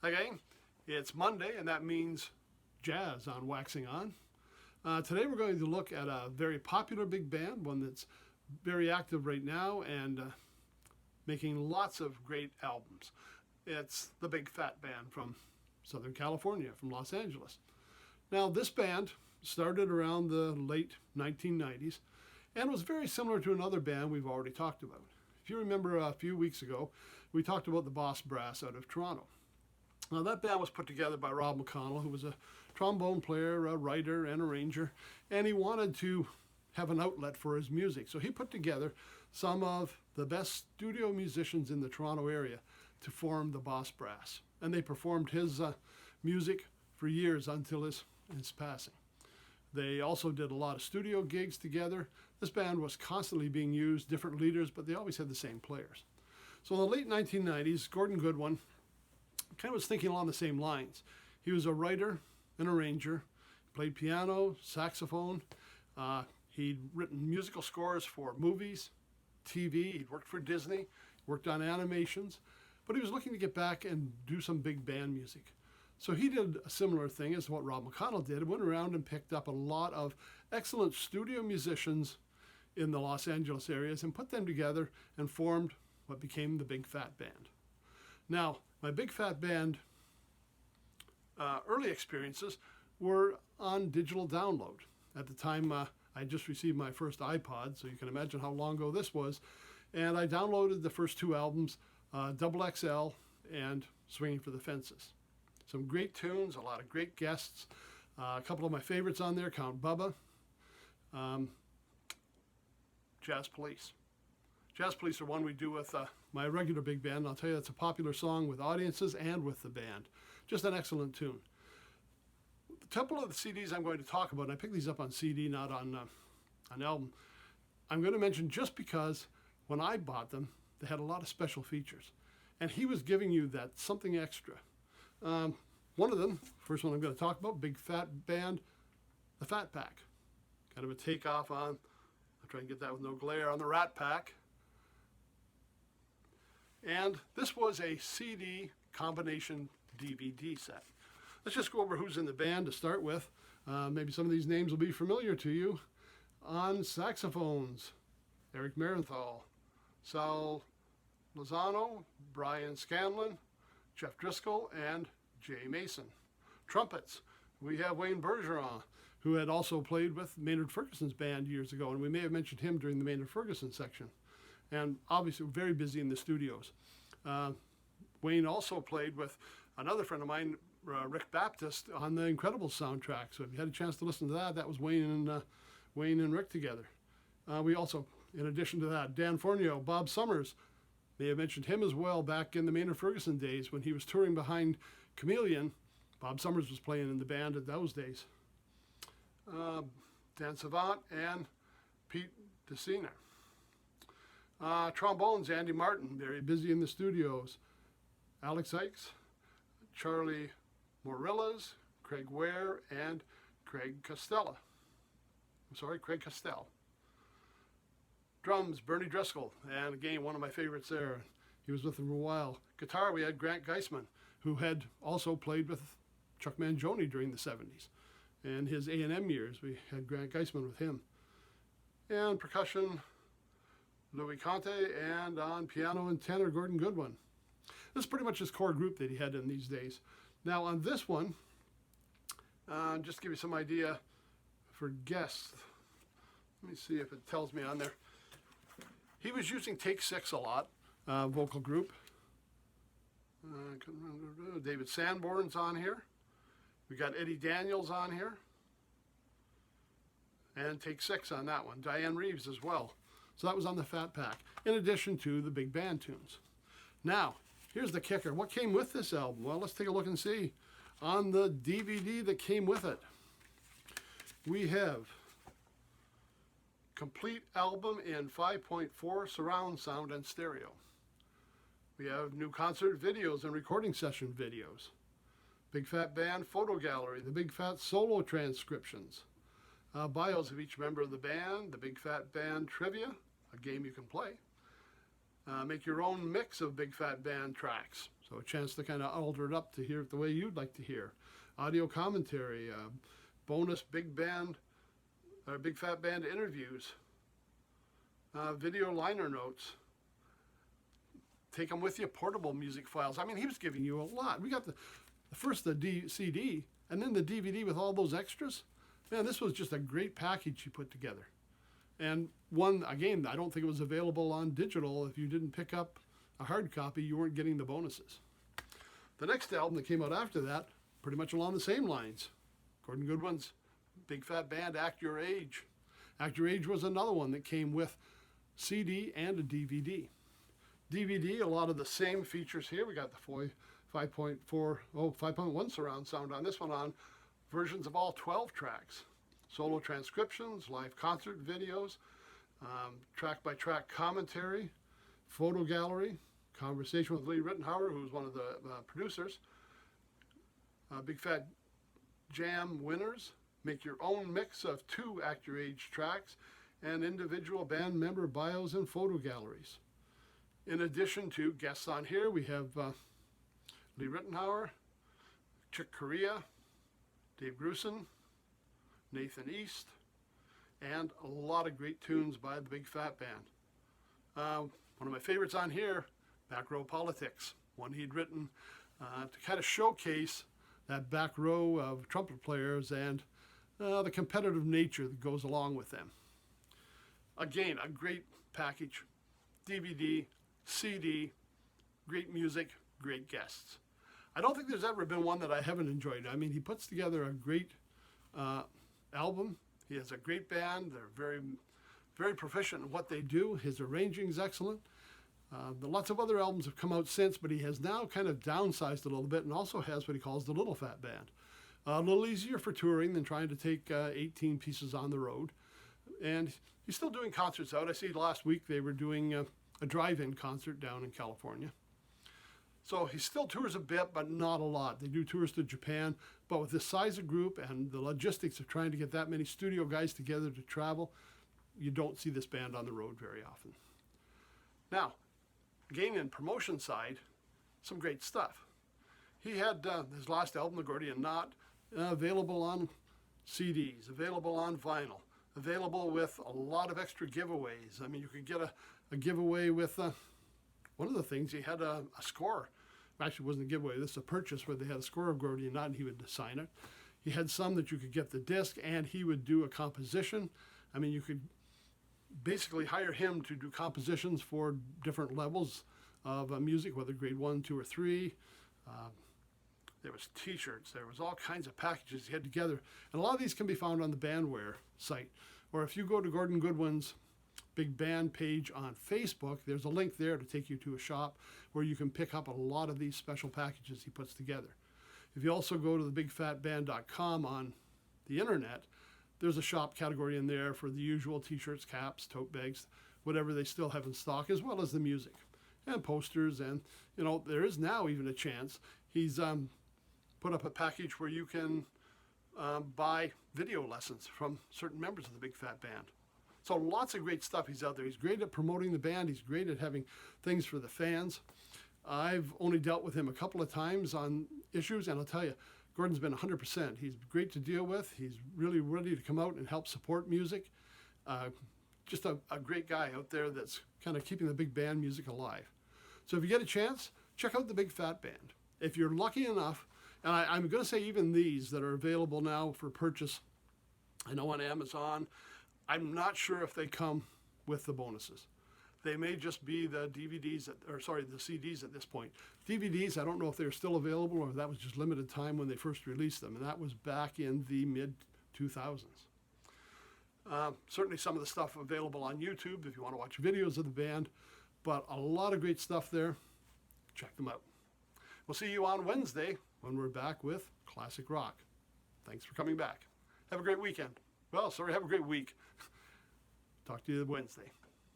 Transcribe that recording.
Again, it's Monday, and that means jazz on Waxing On. Today we're going to look at a very popular big band, one that's very active right now and making lots of great albums. It's the Big Phat Band from Southern California, from Los Angeles. Now, this band started around the late 1990s and was very similar to another band we've already talked about. If you remember a few weeks ago, we talked about the Boss Brass out of Toronto. Now, that band was put together by Rob McConnell, who was a trombone player, a writer, and arranger, and he wanted to have an outlet for his music. So he put together some of the best studio musicians in the Toronto area to form the Boss Brass. And they performed his music for years until his passing. They also did a lot of studio gigs together. This band was constantly being used, different leaders, but they always had the same players. So in the late 1990s, Gordon Goodwin kind of was thinking along the same lines. He was a writer, an arranger, played piano, saxophone. He'd written musical scores for movies, TV. He'd worked for Disney, worked on animations, but he was looking to get back and do some big band music. So he did a similar thing as what Rob McConnell did, went around and picked up a lot of excellent studio musicians in the Los Angeles areas and put them together and formed what became the Big Phat Band. Now, my Big Phat Band early experiences were on digital download. At the time, I just received my first iPod, so you can imagine how long ago this was. And I downloaded the first two albums, Double XL and Swinging for the Fences. Some great tunes, a lot of great guests. A couple of my favorites on there, Count Bubba, Jazz Police. Jazz Police are one we do with my regular big band. I'll tell you, that's a popular song with audiences and with the band. Just an excellent tune. A couple of the CDs I'm going to talk about, and I picked these up on CD, not on an album, I'm going to mention just because when I bought them, they had a lot of special features. And he was giving you that something extra. One of them, first one I'm going to talk about, Big Phat Band, the Phat Pack. Kind of a takeoff on, I'll try and get that with no glare, on the Rat Pack. And this was a CD combination DVD set. Let's just go over who's in the band to start with. Maybe some of these names will be familiar to you. On saxophones, Eric Marienthal, Sal Lozano, Brian Scanlon, Jeff Driscoll, and Jay Mason. Trumpets, we have Wayne Bergeron, who had also played with Maynard Ferguson's band years ago, and we may have mentioned him during the Maynard Ferguson section. And obviously very busy in the studios. Wayne also played with another friend of mine, Rick Baptist, on the Incredibles soundtrack. So if you had a chance to listen to that, that was Wayne and Rick together. We also, in addition to that, Dan Fornio, Bob Summers, may have mentioned him as well back in the Maynard Ferguson days when he was touring behind Chameleon. Bob Summers was playing in the band at those days. Dan Savant and Pete DeCina. Trombones, Andy Martin, very busy in the studios. Alex Ikes, Charlie Morillas, Craig Ware, and Craig Castell. Drums, Bernie Driscoll, and again, one of my favorites there. He was with them for a while. Guitar, we had Grant Geisman, who had also played with Chuck Mangione during the 70s. And his A&M years, we had Grant Geisman with him. And percussion, Louis Conte, and on piano and tenor, Gordon Goodwin. This is pretty much his core group that he had in these days. Now on this one, just to give you some idea for guests, let me see if it tells me on there. He was using Take Six a lot, vocal group. David Sanborn's on here. We got Eddie Daniels on here. And Take Six on that one. Diane Reeves as well. So that was on the Phat Pack, in addition to the big band tunes. Now, here's the kicker. What came with this album? Well, let's take a look and see. On the DVD that came with it, we have complete album in 5.4 surround sound and stereo. We have new concert videos and recording session videos. Big Phat Band photo gallery, the Big Phat solo transcriptions, bios of each member of the band, the Big Phat Band trivia, a game you can play. Make your own mix of Big Phat Band tracks, So a chance to kind of alter it up to hear it the way you'd like to hear. Audio commentary, bonus big band, or big fat band interviews, video liner notes. Take them with you, portable music files. I mean, he was giving you a lot. We got the CD and then the DVD with all those extras. Man, this was just a great package he put together. And one, again, I don't think it was available on digital. If you didn't pick up a hard copy, you weren't getting the bonuses. The next album that came out after that, pretty much along the same lines. Gordon Goodwin's Big Fat Band, Act Your Age. Act Your Age was another one that came with CD and a DVD. DVD, a lot of the same features here. We got the 5.1 surround sound on this one, on versions of all 12 tracks. Solo transcriptions, live concert videos, track-by-track commentary, photo gallery, conversation with Lee Rittenhauer, who's one of the producers, Big Fat Jam winners, make your own mix of 2 Act Your Age tracks, and individual band member bios and photo galleries. In addition to guests on here, we have Lee Rittenhauer, Chick Corea, Dave Grusin, Nathan East, and a lot of great tunes by the Big Fat Band. One of my favorites on here, Back Row Politics, one he'd written to kind of showcase that back row of trumpet players and the competitive nature that goes along with them. Again, a great package, DVD, CD, great music, great guests. I don't think there's ever been one that I haven't enjoyed. I mean, he puts together a great album. He has a great band. They're very, very proficient in what they do. His arranging is excellent. Lots of other albums have come out since, but he has now kind of downsized a little bit and also has what he calls the Little Fat Band. A little easier for touring than trying to take 18 pieces on the road. And he's still doing concerts out. I see last week they were doing a drive-in concert down in California. So he still tours a bit, but not a lot. They do tours to Japan, but with the size of group and the logistics of trying to get that many studio guys together to travel, you don't see this band on the road very often. Now, again, in promotion side, some great stuff. He had his last album, The Gordian Knot, available on CDs, available on vinyl, available with a lot of extra giveaways. I mean, you could get a giveaway with one of the things, he had a score. Actually, it wasn't a giveaway. This is a purchase where they had a score of Gordian Knot and he would sign it. He had some that you could get the disc and he would do a composition. I mean, you could basically hire him to do compositions for different levels of music, whether grade 1, 2, or 3. There was t-shirts. There was all kinds of packages he had together. And a lot of these can be found on the Bandware site. Or if you go to Gordon Goodwin's Big Band page on Facebook, there's a link there to take you to a shop where you can pick up a lot of these special packages he puts together. If you also go to thebigfatband.com on the internet, there's a shop category in there for the usual t-shirts, caps, tote bags, whatever they still have in stock, as well as the music and posters. And, you know, there is now even a chance. He's put up a package where you can buy video lessons from certain members of the Big Fat Band. So lots of great stuff. He's out there. He's great at promoting the band. He's great at having things for the fans. I've only dealt with him a couple of times on issues, and I'll tell you, Gordon's been 100%. He's great to deal with. He's really ready to come out and help support music. Just a great guy out there that's kind of keeping the big band music alive. So if you get a chance, check out the Big Fat Band. If you're lucky enough, and I'm going to say even these that are available now for purchase, I know on Amazon, I'm not sure if they come with the bonuses. They may just be the DVDs, the CDs at this point. DVDs, I don't know if they're still available or if that was just limited time when they first released them, and that was back in the mid-2000s. Certainly some of the stuff available on YouTube if you want to watch videos of the band, but a lot of great stuff there. Check them out. We'll see you on Wednesday when we're back with Classic Rock. Thanks for coming back. Have a great weekend. Well, sorry, have a great week. Talk to you Wednesday.